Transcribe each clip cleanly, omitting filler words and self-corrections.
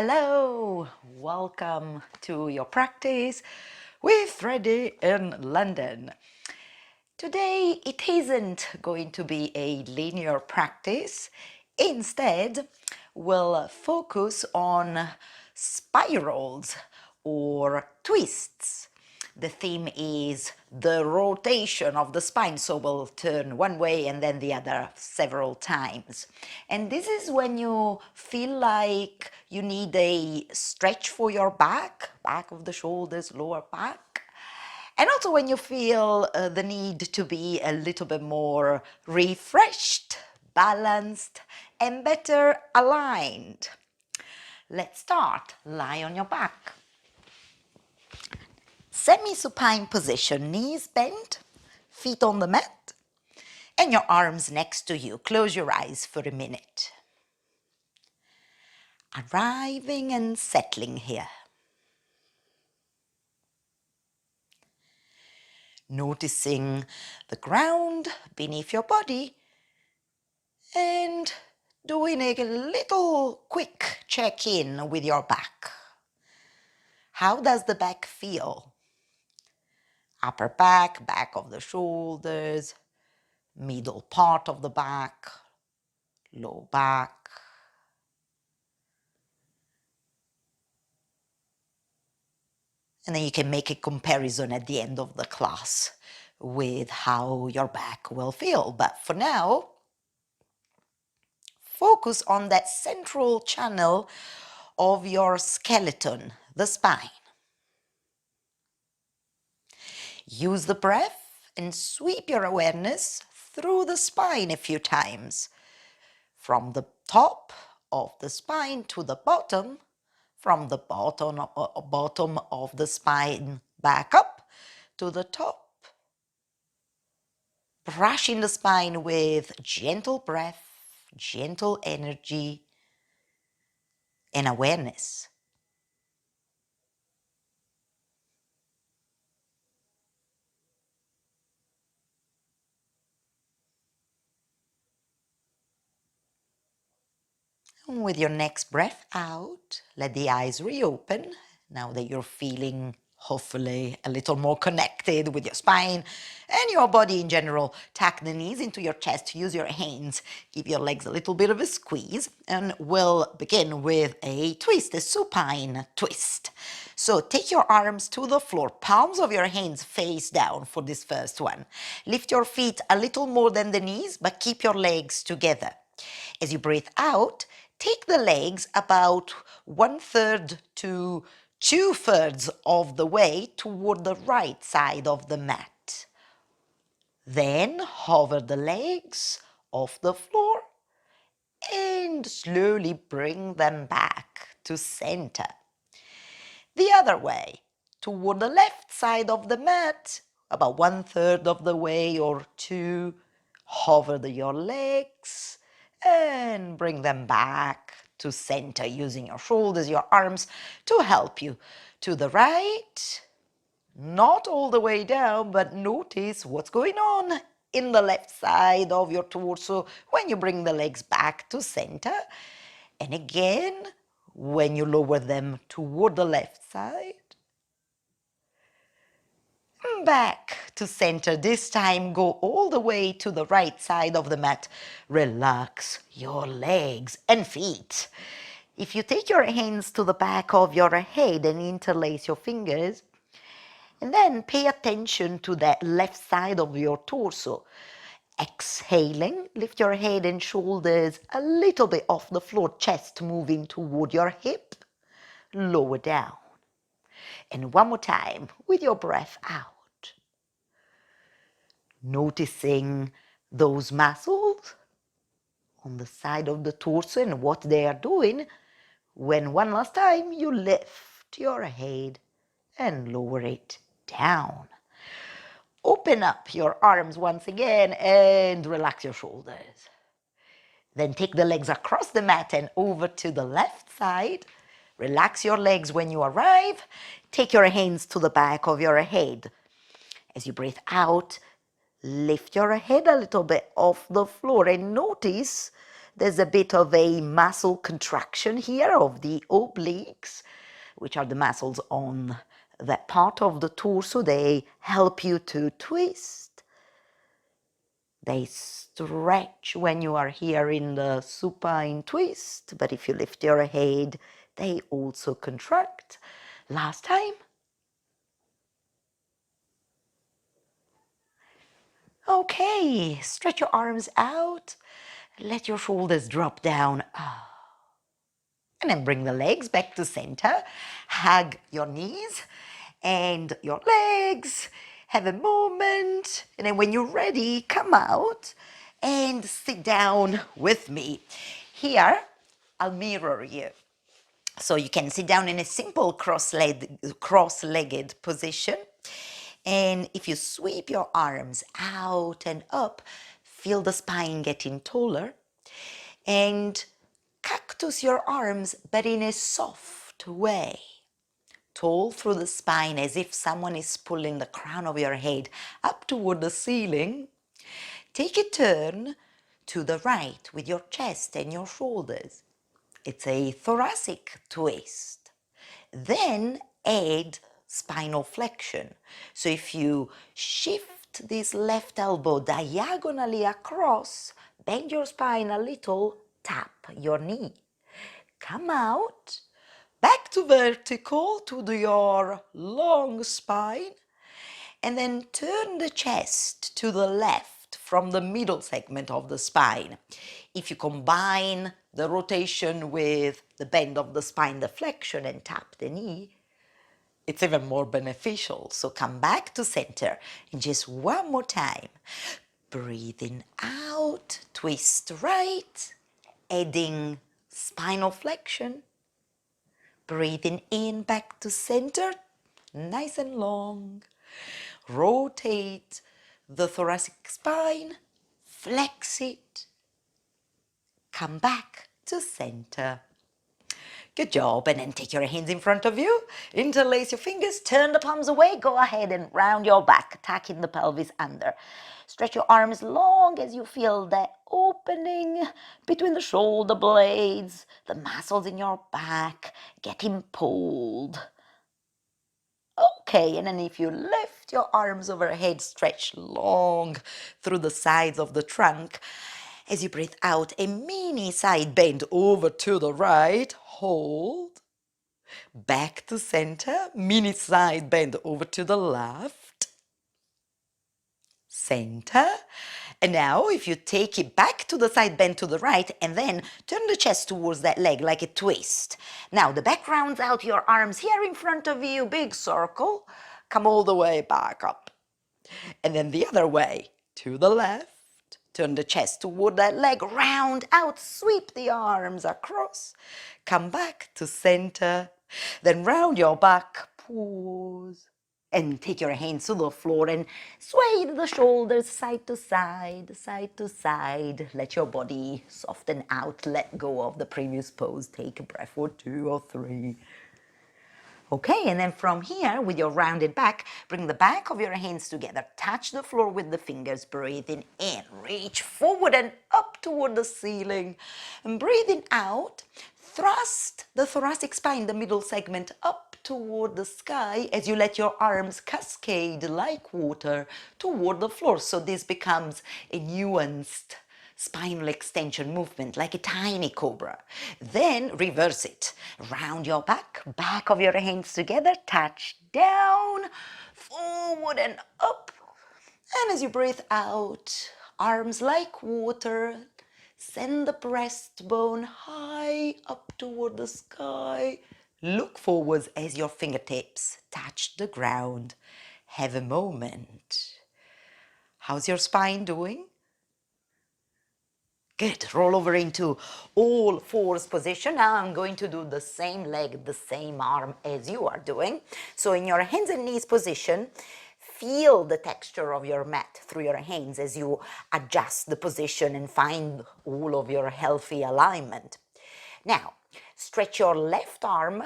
Hello, welcome to your practice with Freddie in London. Today it isn't going to be a linear practice. Instead, we'll focus on spirals or twists. The theme is the rotation of the spine, so we'll turn one way and then the other several times. And this is when you feel like you need a stretch for your back of the shoulders, lower back. And also when you feel the need to be a little bit more refreshed, balanced, and better aligned. Let's start. Lie on your back. Semi-supine position, knees bent, feet on the mat, and your arms next to you. Close your eyes for a minute. Arriving and settling here. Noticing the ground beneath your body and doing a little quick check-in with your back. How does the back feel? Upper back, back of the shoulders, middle part of the back, low back. And then you can make a comparison at the end of the class with how your back will feel. But for now, focus on that central channel of your skeleton, the spine. Use the breath and sweep your awareness through the spine a few times, from the top of the spine to the bottom, from the bottom of the spine back up to the top, brushing the spine with gentle breath, gentle energy, and awareness. And with your next breath out, let the eyes reopen now that you're feeling hopefully a little more connected with your spine and your body in general. Tuck the knees into your chest, use your hands, give your legs a little bit of a squeeze, and we'll begin with a twist, a supine twist. So take your arms to the floor, palms of your hands face down for this first one. Lift your feet a little more than the knees, but keep your legs together. As you breathe out, take the legs about 1/3 to 2/3 of the way toward the right side of the mat. Then hover the legs off the floor and slowly bring them back to center. The other way, toward the left side of the mat, about 1/3 of the way or two, hover your legs and bring them back to center using your shoulders, your arms to help you. To the right, not all the way down, but notice what's going on in the left side of your torso when you bring the legs back to center. And again, when you lower them toward the left side, back to center. This time, go all the way to the right side of the mat. Relax your legs and feet. If you take your hands to the back of your head and interlace your fingers, and then pay attention to that left side of your torso. Exhaling, lift your head and shoulders a little bit off the floor, chest moving toward your hip. Lower down. And one more time with your breath out. Noticing those muscles on the side of the torso and what they are doing when one last time you lift your head and lower it down. Open up your arms once again and relax your shoulders. Then take the legs across the mat and over to the left side. Relax your legs when you arrive. Take your hands to the back of your head. As you breathe out, lift your head a little bit off the floor and notice there's a bit of a muscle contraction here of the obliques, which are the muscles on that part of the torso. They help you to twist. They stretch when you are here in the supine twist, but if you lift your head, they also contract. Last time. Okay, stretch your arms out. Let your shoulders drop down. And then bring the legs back to center. Hug your knees and your legs. Have a moment. And then when you're ready, come out and sit down with me. Here, I'll mirror you. So you can sit down in a simple cross-legged position. And if you sweep your arms out and up, feel the spine getting taller. And cactus your arms, but in a soft way. Tall through the spine, as if someone is pulling the crown of your head up toward the ceiling. Take a turn to the right with your chest and your shoulders. It's a thoracic twist. Then add spinal flexion. So if you shift this left elbow diagonally across, bend your spine a little, tap your knee. Come out, back to vertical to your long spine, and then turn the chest to the left from the middle segment of the spine. If you combine the rotation with the bend of the spine, the flexion, and tap the knee, it's even more beneficial. So come back to center and just one more time. Breathing out, twist right, adding spinal flexion. Breathing in, back to center, nice and long. Rotate the thoracic spine, flex it, come back to center. Good job. And then take your hands in front of you, interlace your fingers, turn the palms away, go ahead and round your back, tucking the pelvis under. Stretch your arms long as you feel that opening between the shoulder blades, the muscles in your back getting pulled. Okay, and then if you lift your arms overhead, stretch long through the sides of the trunk. As you breathe out, a mini side bend over to the right, hold, back to center, mini side bend over to the left, center. And now if you take it back to the side bend to the right and then turn the chest towards that leg like a twist. Now the back rounds out, your arms here in front of you, big circle, come all the way back up. And then the other way, to the left, turn the chest toward that leg, round out, sweep the arms across, come back to center, then round your back, pause, and take your hands to the floor and sway the shoulders side to side, side to side. Let your body soften out, let go of the previous pose. Take a breath or 2 or 3. Okay, and then from here, with your rounded back, bring the back of your hands together. Touch the floor with the fingers. Breathing in, reach forward and up toward the ceiling. And breathing out, thrust the thoracic spine, the middle segment, up toward the sky as you let your arms cascade like water toward the floor. So this becomes a nuanced spinal extension movement, like a tiny cobra. Then reverse it. Round your back, back of your hands together, touch down, forward and up. And as you breathe out, arms like water, send the breastbone high up toward the sky. Look forwards as your fingertips touch the ground. Have a moment. How's your spine doing? Good. Roll over into all fours position. Now I'm going to do the same leg, the same arm as you are doing. So in your hands and knees position, feel the texture of your mat through your hands as you adjust the position and find all of your healthy alignment. Now, stretch your left arm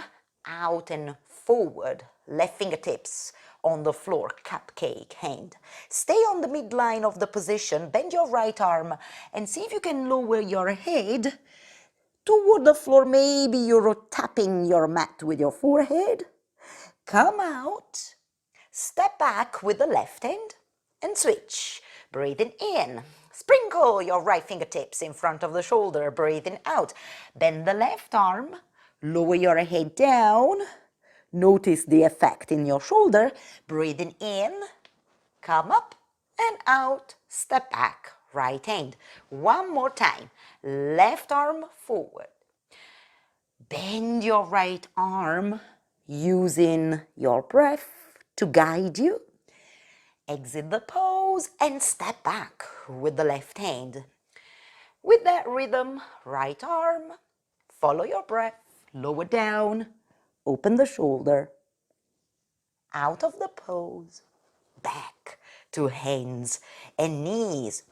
out and forward, left fingertips on the floor, cupcake hand. Stay on the midline of the position, bend your right arm, and see if you can lower your head toward the floor. Maybe you're tapping your mat with your forehead. Come out, step back with the left hand, and switch. Breathing in. Sprinkle your right fingertips in front of the shoulder. Breathing out. Bend the left arm. Lower your head down. Notice the effect in your shoulder. Breathing in. Come up and out. Step back. Right hand. One more time. Left arm forward. Bend your right arm using your breath to guide you. Exit the pose and step back with the left hand. With that rhythm, right arm, follow your breath, lower down, open the shoulder, out of the pose, back to hands and knees.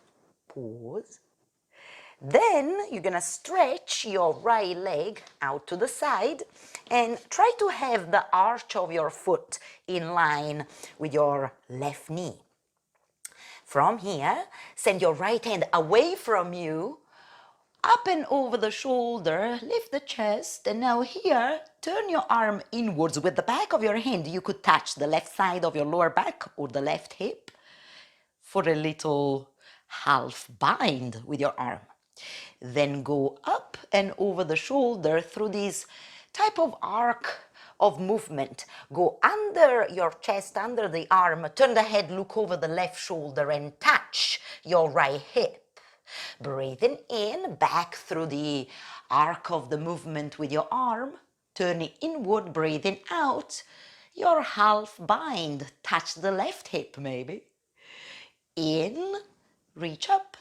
Pause. Then you're gonna stretch your right leg out to the side and try to have the arch of your foot in line with your left knee. From here, send your right hand away from you, up and over the shoulder, lift the chest, and now here, turn your arm inwards with the back of your hand. You could touch the left side of your lower back or the left hip for a little half bind with your arm. Then go up and over the shoulder through this type of arc of movement. Go under your chest, under the arm, turn the head, look over the left shoulder and touch your right hip. Breathing in, back through the arc of the movement with your arm, turning inward, breathing out, your half bind, touch the left hip maybe. In, reach up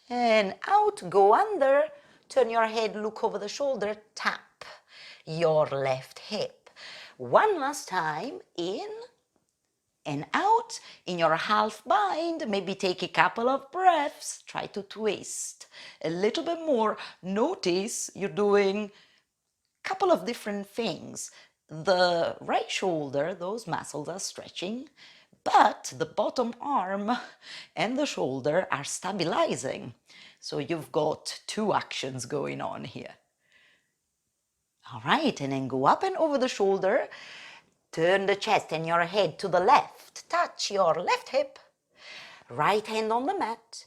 and out, go under, turn your head, look over the shoulder, tap your left hip. One last time, in and out in your half bind. Maybe take a couple of breaths, try to twist a little bit more. Notice you're doing a couple of different things. The right shoulder, those muscles are stretching, but the bottom arm and the shoulder are stabilizing. So you've got two actions going on here. All right, and then go up and over the shoulder. Turn the chest and your head to the left. Touch your left hip. Right hand on the mat.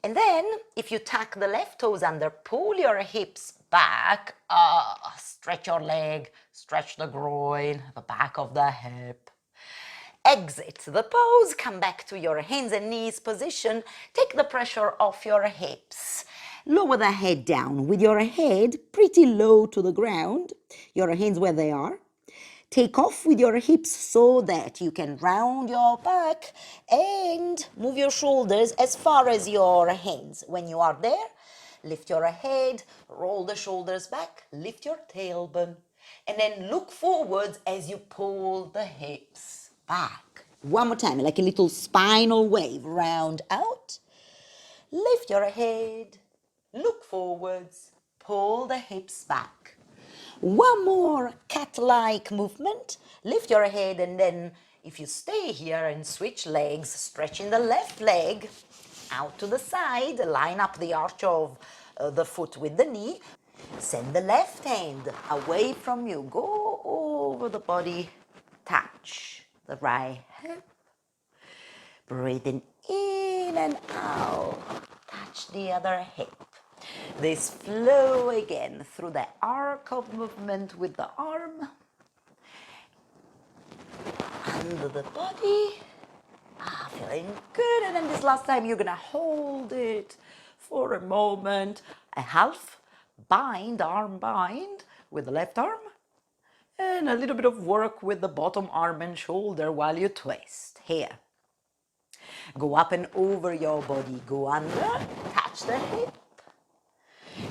And then, if you tuck the left toes under, pull your hips back. Stretch your leg, stretch the groin, the back of the hip. Exit the pose, come back to your hands and knees position. Take the pressure off your hips. Lower the head down with your head pretty low to the ground. Your hands where they are. Take off with your hips so that you can round your back and move your shoulders as far as your hands. When you are there, lift your head, roll the shoulders back, lift your tailbone, and then look forwards as you pull the hips back. One more time, like a little spinal wave. Round out, lift your head, look forwards, pull the hips back. One more cat-like movement. Lift your head and then if you stay here and switch legs, stretching the left leg out to the side, line up the arch of the foot with the knee. Send the left hand away from you. Go over the body, touch the right hip. Breathing in and out, touch the other hip. This flow again through the arc of movement with the arm, under the body. Feeling good. And then this last time you're gonna hold it for a moment. A half bind, arm bind with the left arm. And a little bit of work with the bottom arm and shoulder while you twist. Here. Go up and over your body. Go under, touch the hip.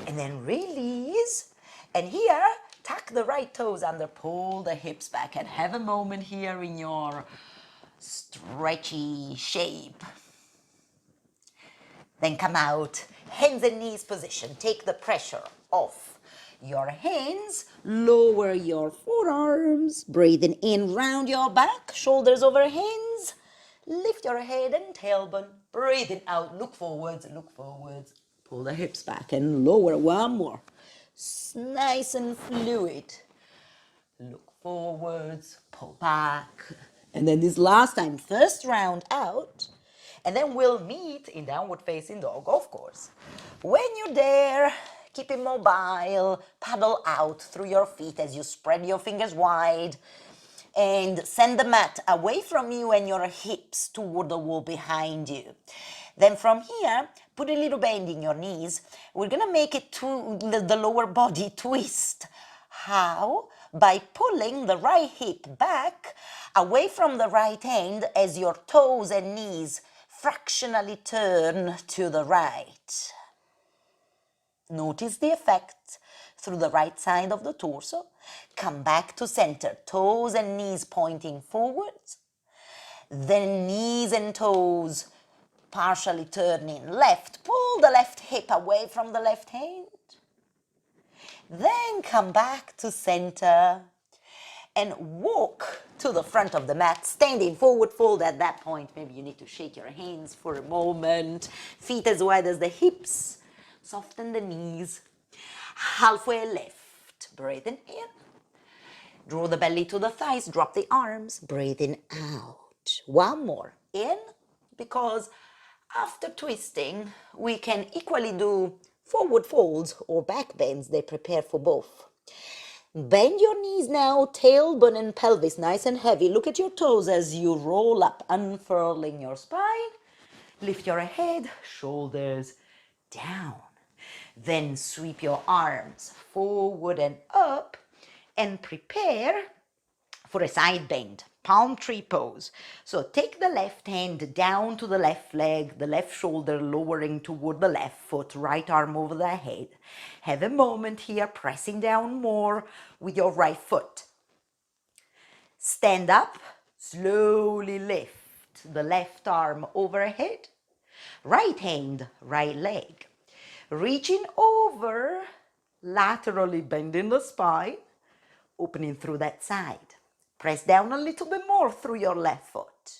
And then release. And here, tuck the right toes under, pull the hips back, and have a moment here in your stretchy shape. Then come out, hands and knees position. Take the pressure off your hands, lower your forearms, breathing in round your back, shoulders over hands, lift your head and tailbone, breathing out, look forwards, pull the hips back and lower, one more, nice and fluid, look forwards, pull back, and then this last time, first round out, and then we'll meet in downward facing dog, of course. When you're there, keep it mobile, paddle out through your feet as you spread your fingers wide and send the mat away from you and your hips toward the wall behind you. Then from here, put a little bend in your knees. We're gonna make it to the lower body twist. How? By pulling the right hip back away from the right hand as your toes and knees fractionally turn to the right. Notice the effect through the right side of the torso. Come back to center, toes and knees pointing forwards. Then knees and toes partially turning left. Pull the left hip away from the left hand. Then come back to center and walk to the front of the mat, standing forward fold at that point. Maybe you need to shake your hands for a moment. Feet as wide as the hips. Soften the knees. Halfway lift. Breathing in. Draw the belly to the thighs. Drop the arms. Breathing out. One more. In. Because after twisting, we can equally do forward folds or back bends. They prepare for both. Bend your knees now, tailbone and pelvis nice and heavy. Look at your toes as you roll up, unfurling your spine. Lift your head, shoulders down. Then sweep your arms forward and up and prepare for a side bend, palm tree pose. So take the left hand down to the left leg, the left shoulder lowering toward the left foot, right arm over the head. Have a moment here, pressing down more with your right foot. Stand up, slowly lift the left arm overhead, right hand, right leg. Reaching over, laterally bending the spine, opening through that side. Press down a little bit more through your left foot.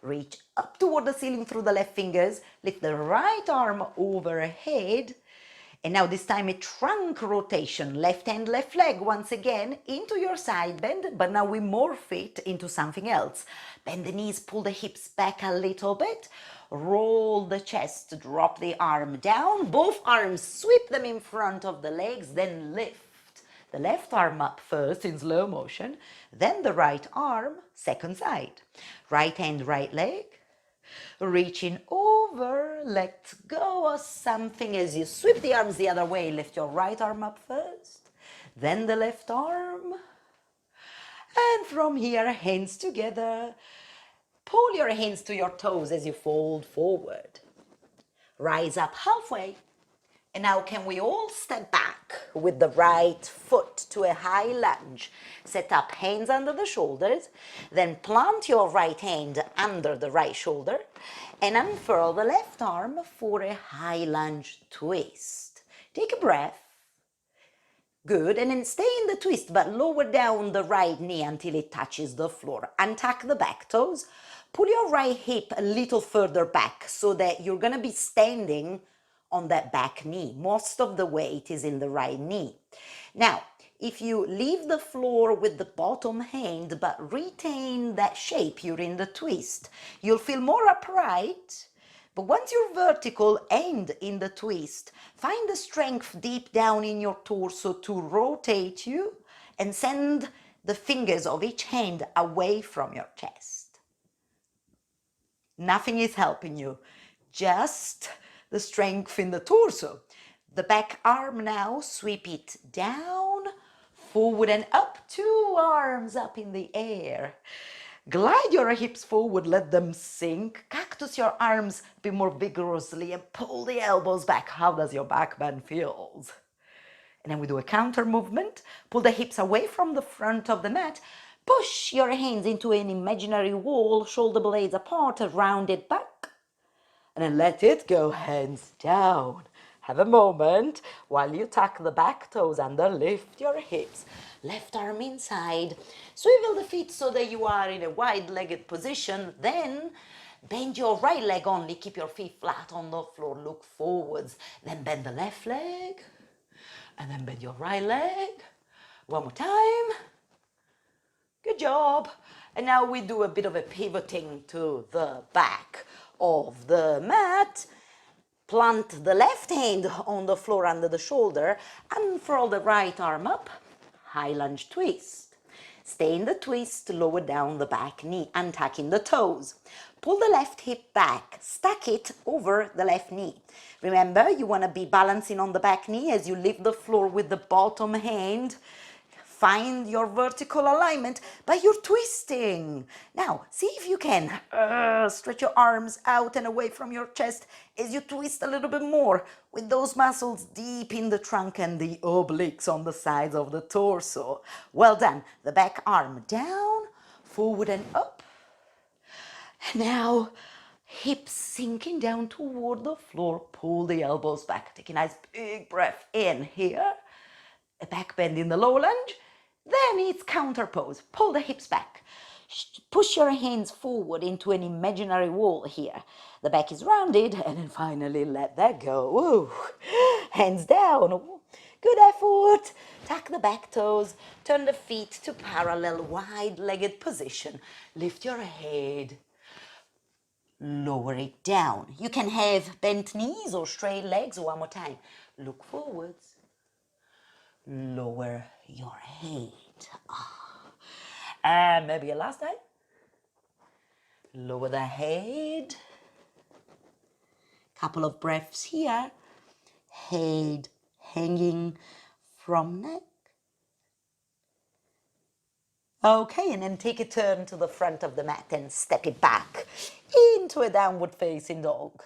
Reach up toward the ceiling through the left fingers. Lift the right arm overhead. And now this time a trunk rotation. Left hand, left leg once again into your side bend. But now we morph it into something else. Bend the knees, pull the hips back a little bit. Roll the chest, drop the arm down. Both arms, sweep them in front of the legs, then lift. The left arm up first in slow motion, then the right arm, second side. Right hand, right leg. Reaching over, let go of something as you sweep the arms the other way. Lift your right arm up first, then the left arm. And from here, hands together. Pull your hands to your toes as you fold forward. Rise up halfway. And now can we all step back with the right foot to a high lunge. Set up, hands under the shoulders. Then plant your right hand under the right shoulder and unfurl the left arm for a high lunge twist. Take a breath. Good, and then stay in the twist, but lower down the right knee until it touches the floor. Untuck the back toes. Pull your right hip a little further back so that you're going to be standing on that back knee. Most of the weight is in the right knee. Now, if you leave the floor with the bottom hand but retain that shape, you're in the twist, you'll feel more upright. But once you're vertical and in the twist, find the strength deep down in your torso to rotate you and send the fingers of each hand away from your chest. Nothing is helping you, just the strength in the torso. The back arm now, sweep it down, forward and up, 2 arms up in the air. Glide your hips forward, let them sink. Cactus your arms a bit more vigorously and pull the elbows back. How does your back bend feels? And then we do a counter movement. Pull the hips away from the front of the mat. Push your hands into an imaginary wall, shoulder blades apart, a rounded back. And then let it go, hands down, Have a moment while you tuck the back toes under, lift your hips, left arm inside, swivel the feet so that you are in a wide-legged position, then bend your right leg only, keep your feet flat on the floor, look forwards, then bend the left leg, and then bend your right leg. One more time. Good job. And now we do a bit of a pivoting to the back of the mat. Plant the left hand on the floor under the shoulder, unfurl the right arm up, high lunge twist. Stay in the twist, lower down the back knee, untucking the toes. Pull the left hip back, stack it over the left knee. Remember, you want to be balancing on the back knee as you lift the floor with the bottom hand. Find your vertical alignment, but you're twisting. Now, see if you can stretch your arms out and away from your chest as you twist a little bit more with those muscles deep in the trunk and the obliques on the sides of the torso. Well done. The back arm down, forward and up. Now, hips sinking down toward the floor. Pull the elbows back. Take a nice big breath in here. A back bend in the low lunge. Then it's counter pose. Pull the hips back. Push your hands forward into an imaginary wall here. The back is rounded, and then finally let that go. Ooh. Hands down. Good effort. Tuck the back toes. Turn the feet to parallel, wide-legged position. Lift your head. Lower it down. You can have bent knees or straight legs. One more time. Look forwards. Lower your head. And maybe a last time. Lower the head. Couple of breaths here. Head hanging from neck. Okay, and then take a turn to the front of the mat and step it back into a downward facing dog.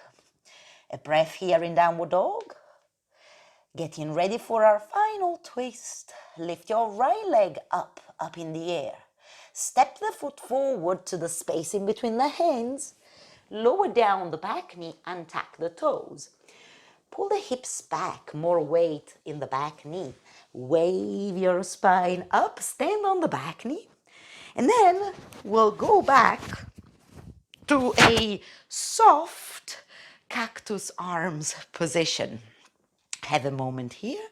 A breath here in downward dog. Getting ready for our final twist. Lift your right leg up in the air. Step the foot forward to the space in between the hands. Lower down the back knee and tuck the toes. Pull the hips back, more weight in the back knee. Wave your spine up, stand on the back knee. And then we'll go back to a soft cactus arms position. Have a moment here.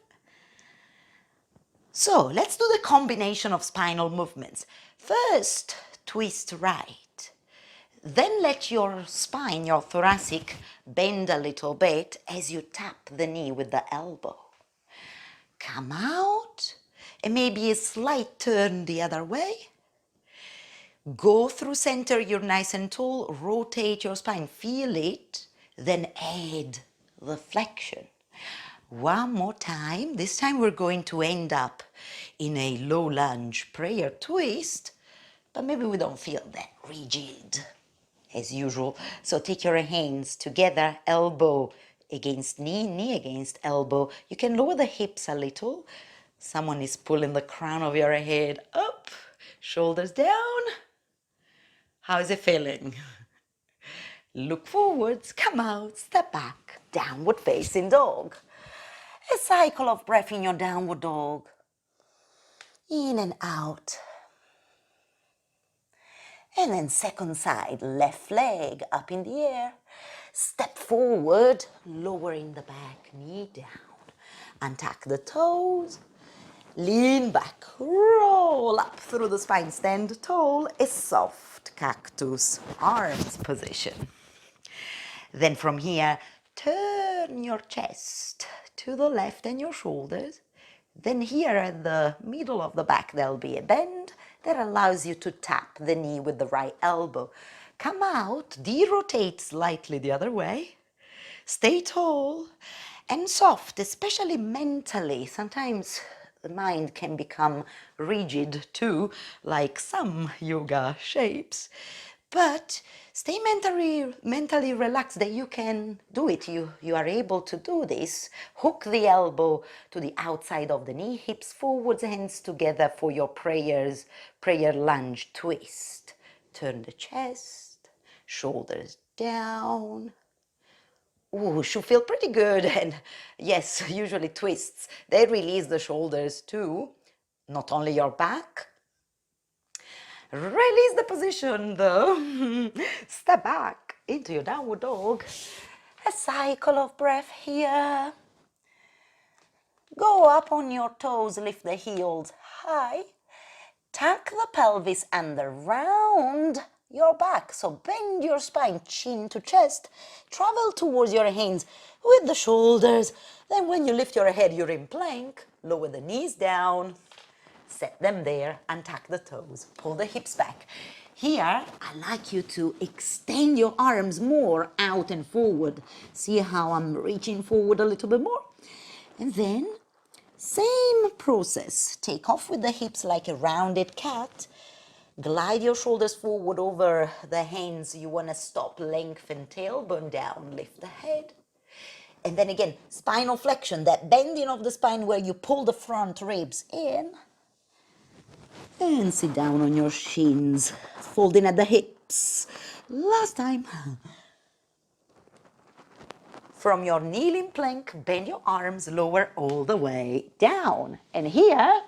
So let's do the combination of spinal movements. First, twist right. Then let your spine, your thoracic, bend a little bit as you tap the knee with the elbow. Come out, and maybe a slight turn the other way. Go through center, you're nice and tall, rotate your spine, feel it, then add the flexion. One more time. This time we're going to end up in a low lunge prayer twist, but maybe we don't feel that rigid as usual. So take your hands together, elbow against knee, knee against elbow. You can lower the hips a little. Someone is pulling the crown of your head up, shoulders down. How is it feeling? Look forwards, come out, step back, downward facing dog. A cycle of breath in your downward dog. In and out. And then second side, left leg up in the air. Step forward, lowering the back knee down. Untuck the toes. Lean back, roll up through the spine, stand tall. A soft cactus arms position. Then from here, turn your chest to the left and your shoulders. Then here at the middle of the back, there'll be a bend that allows you to tap the knee with the right elbow. Come out, de-rotate slightly the other way. Stay tall and soft, especially mentally. Sometimes the mind can become rigid too, like some yoga shapes. But stay mentally relaxed that you can do it. You are able to do this. Hook the elbow to the outside of the knee, hips forwards, hands together for your prayer lunge twist. Turn the chest, shoulders down. Ooh, should feel pretty good. And yes, usually twists, they release the shoulders too, not only your back. Release the position though. Step back into your downward dog. A cycle of breath here. Go up on your toes, lift the heels high. Tuck the pelvis under, round your back. So bend your spine, chin to chest. Travel towards your hands with the shoulders. Then when you lift your head, you're in plank. Lower the knees down. Set them there and tuck the toes. Pull the hips back. Here, I like you to extend your arms more out and forward. See how I'm reaching forward a little bit more? And then, same process. Take off with the hips like a rounded cat. Glide your shoulders forward over the hands. You want to stop, lengthen tailbone down, lift the head. And then again, spinal flexion, that bending of the spine where you pull the front ribs in. And sit down on your shins, folding at the hips. Last time. From your kneeling plank, bend your arms, lower all the way down. And here,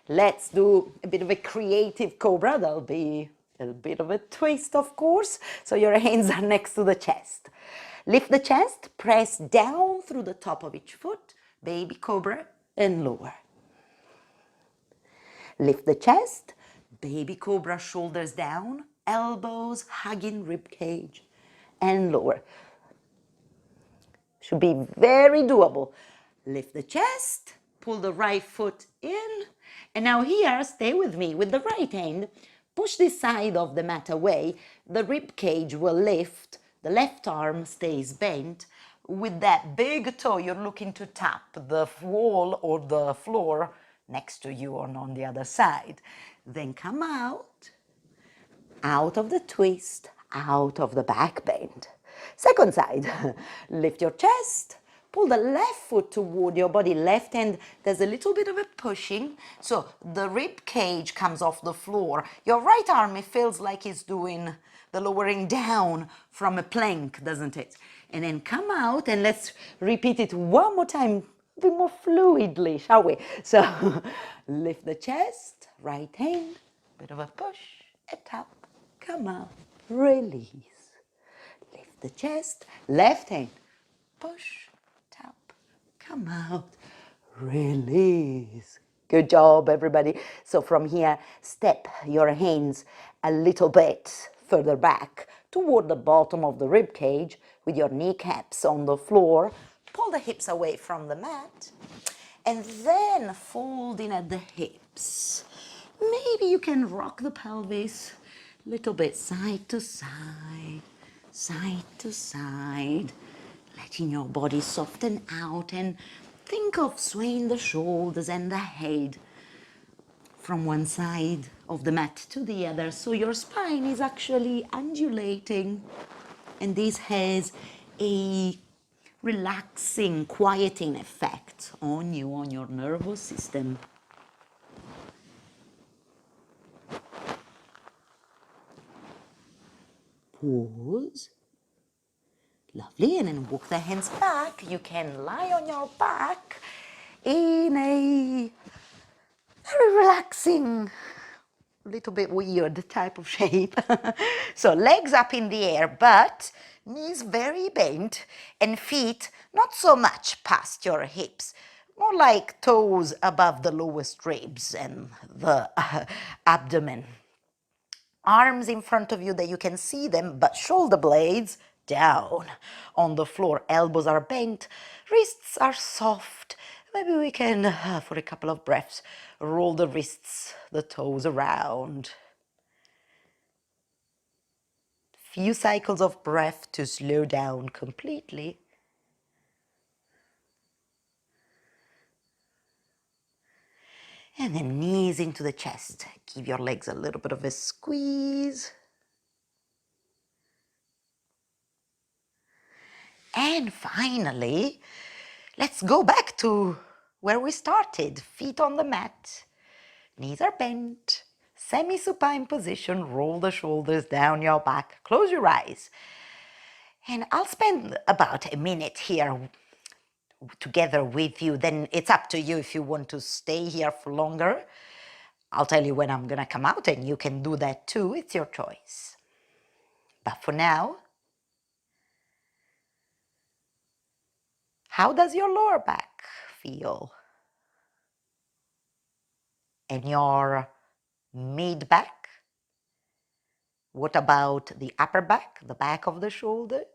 let's do a bit of a creative cobra. There'll be a bit of a twist, of course. So your hands are next to the chest. Lift the chest, press down through the top of each foot, baby cobra, and lower. Lift the chest, baby cobra, shoulders down, elbows hugging rib cage, and lower. Should be very doable. Lift the chest, pull the right foot in, and now here, stay with me with the right hand. Push this side of the mat away. The rib cage will lift. The left arm stays bent. With that big toe, you're looking to tap the wall or the floor next to you or on the other side. Then come out of the twist, out of the back bend. Second side, lift your chest, pull the left foot toward your body, left hand, there's a little bit of a pushing, so the rib cage comes off the floor. Your right arm, it feels like it's doing the lowering down from a plank, doesn't it? And then come out, and let's repeat it one more time, a bit more fluidly, shall we? So lift the chest, right hand, bit of a push, a tap, come out, release. Lift the chest, left hand, push, tap, come out, release. Good job, everybody. So from here, step your hands a little bit further back toward the bottom of the rib cage with your kneecaps on the floor. Pull the hips away from the mat, and then folding at the hips. Maybe you can rock the pelvis a little bit side to side, letting your body soften out, and think of swaying the shoulders and the head from one side of the mat to the other, so your spine is actually undulating, and this has a relaxing, quieting effect on you, on your nervous system. Pause. Lovely, and then walk the hands back. You can lie on your back in a very relaxing, little bit weird type of shape. So legs up in the air, but knees very bent, and feet not so much past your hips, more like toes above the lowest ribs and the abdomen. Arms in front of you that you can see them, but shoulder blades down on the floor. Elbows are bent, wrists are soft. Maybe we can, for a couple of breaths, roll the wrists, the toes around. Few cycles of breath to slow down completely. And then knees into the chest. Give your legs a little bit of a squeeze. And finally, let's go back to where we started. Feet on the mat. Knees are bent. Semi-supine position. Roll the shoulders down your back. Close your eyes. And I'll spend about a minute here together with you. Then it's up to you if you want to stay here for longer. I'll tell you when I'm gonna come out and you can do that too. It's your choice. But for now, how does your lower back feel? And your mid back? What about the upper back, the back of the shoulders?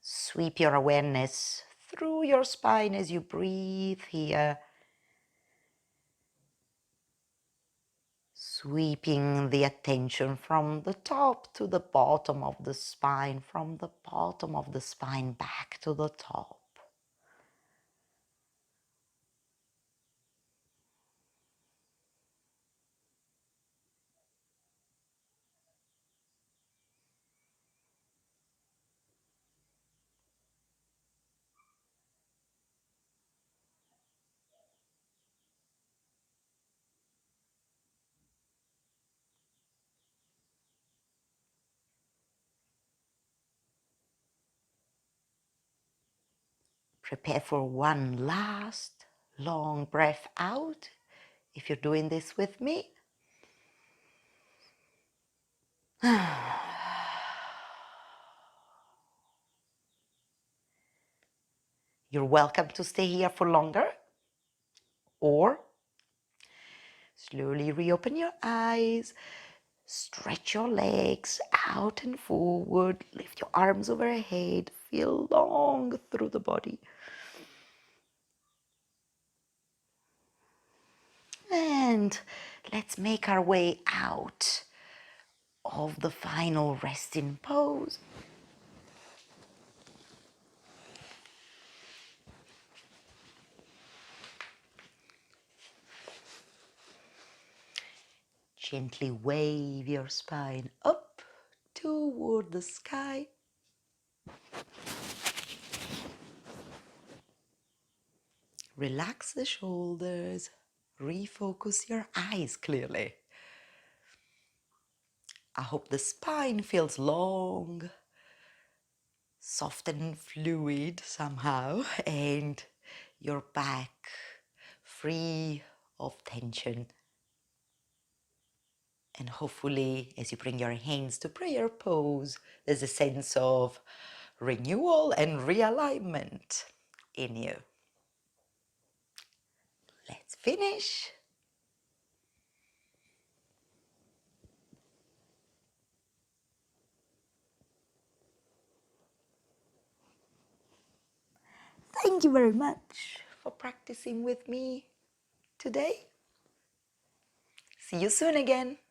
Sweep your awareness through your spine as you breathe here. Sweeping the attention from the top to the bottom of the spine, from the bottom of the spine back to the top. Prepare for one last long breath out if you're doing this with me. You're welcome to stay here for longer, or slowly reopen your eyes, stretch your legs out and forward, lift your arms overhead, feel long through the body. And let's make our way out of the final resting pose. Gently wave your spine up toward the sky. Relax the shoulders. Refocus your eyes clearly. I hope the spine feels long, soft and fluid somehow, and your back free of tension. And hopefully, as you bring your hands to prayer pose, there's a sense of renewal and realignment in you. Let's finish. Thank you very much for practicing with me today. See you soon again.